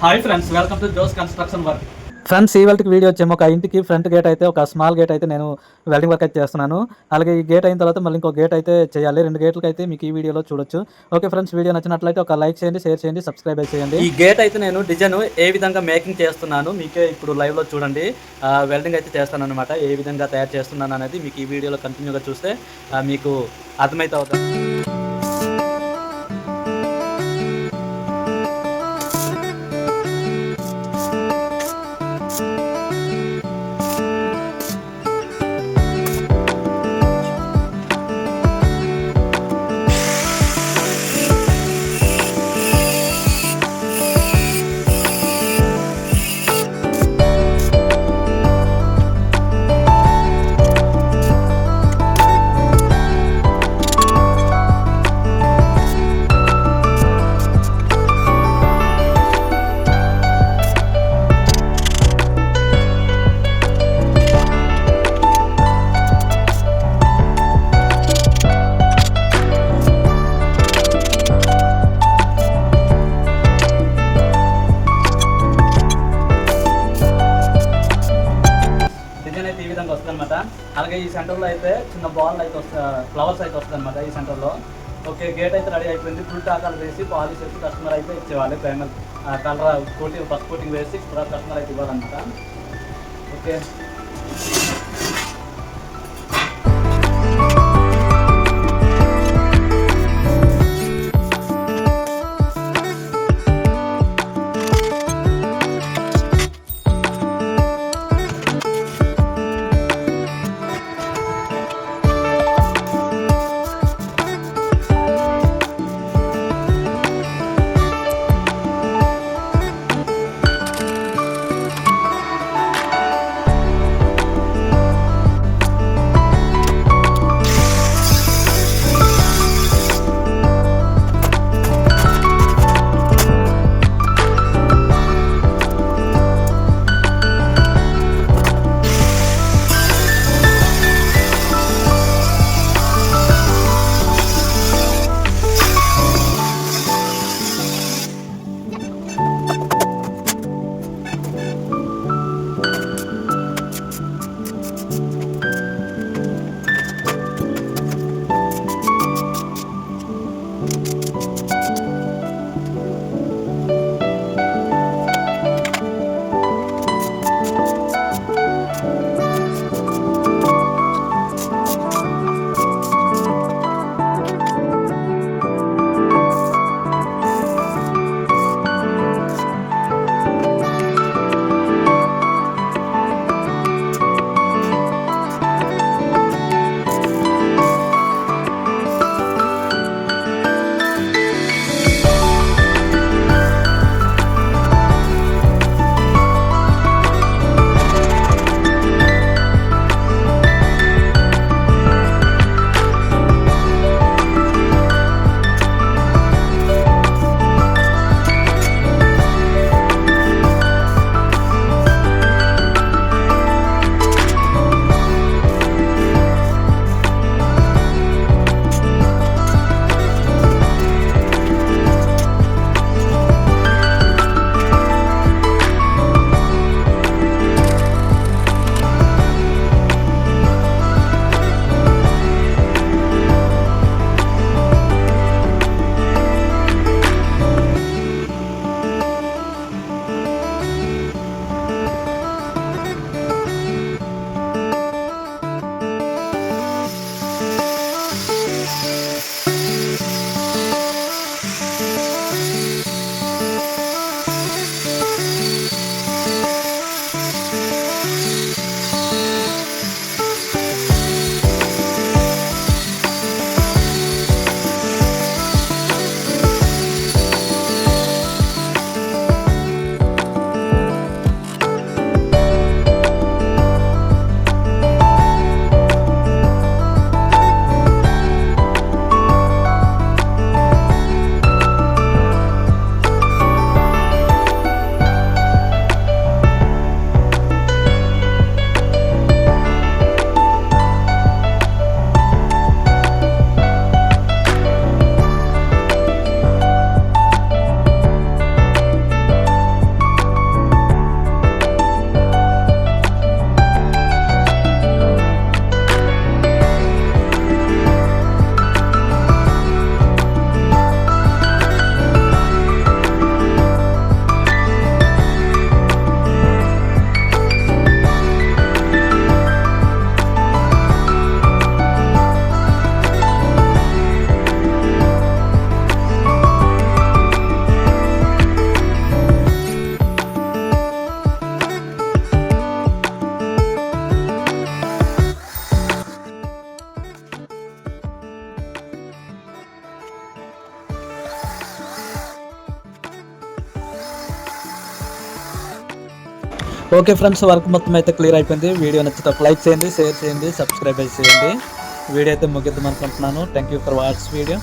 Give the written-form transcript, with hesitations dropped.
Hi friends, welcome to Jo's construction work. Friends, ఈ వాళ్ళకి video వచ్చేమో ఒక ఇంటికి ఫ్రంట్ గేట్ అయితే ఒక స్మాల్ గేట్ అయితే నేను వెల్డింగ్ వర్క్ అయితే చేస్తున్నాను. అలాగే ఈ గేట్ అయిన తర్వాత మళ్ళీ ఇంకో గేట్ అయితే చేయాలి. 2 గేట్లకి అయితే మీకు ఈ వీడియోలో చూడొచ్చు. ఓకే ఫ్రెండ్స్, వీడియో నచ్చినట్లయితే ఒక లైక్ చేయండి, షేర్ చేయండి, సబ్స్క్రైబ్ చేయండి. ఈ గేట్ అయితే నేను డిజైన్ ఏ విధంగా మేకింగ్ చేస్తున్నాను మీకే ఇప్పుడు లైవ్లో చూడండి. వెల్డింగ్ అయితే చేస్తాను అనమాట. ఏ విధంగా తయారు చేస్తున్నాను అనేది మీకు ఈ వీడియోలో కంటిన్యూగా చూస్తే మీకు అర్థమైతే అవుతుంది. అయితే ఈ విధంగా వస్తుంది అనమాట. అలాగే ఈ సెంటర్లో అయితే చిన్న బాల్ అయితే ఫ్లవర్స్ అయితే వస్తుంది అనమాట ఈ సెంటర్లో. ఓకే, గేట్ అయితే రెడీ అయిపోయింది. ఫుల్ టాకాలు వేసి పాలిష్ వేసి కస్టమర్ అయితే ఇచ్చేవాలి. Primer colour coating first coating వేసి కస్టమర్ అయితే ఇవ్వాలన్నమాట. ఓకే, ఓకే ఫ్రెండ్స్, వర్క్ మొత్తం అయితే క్లియర్ అయిపోయింది. వీడియో నచ్చితే ఒక లైక్ చేయండి, షేర్ చేయండి, సబ్స్క్రైబ్ చేయండి. వీడియో అయితే ముగిద్దాం అనుకుంటున్నాను. Thank you for watch video.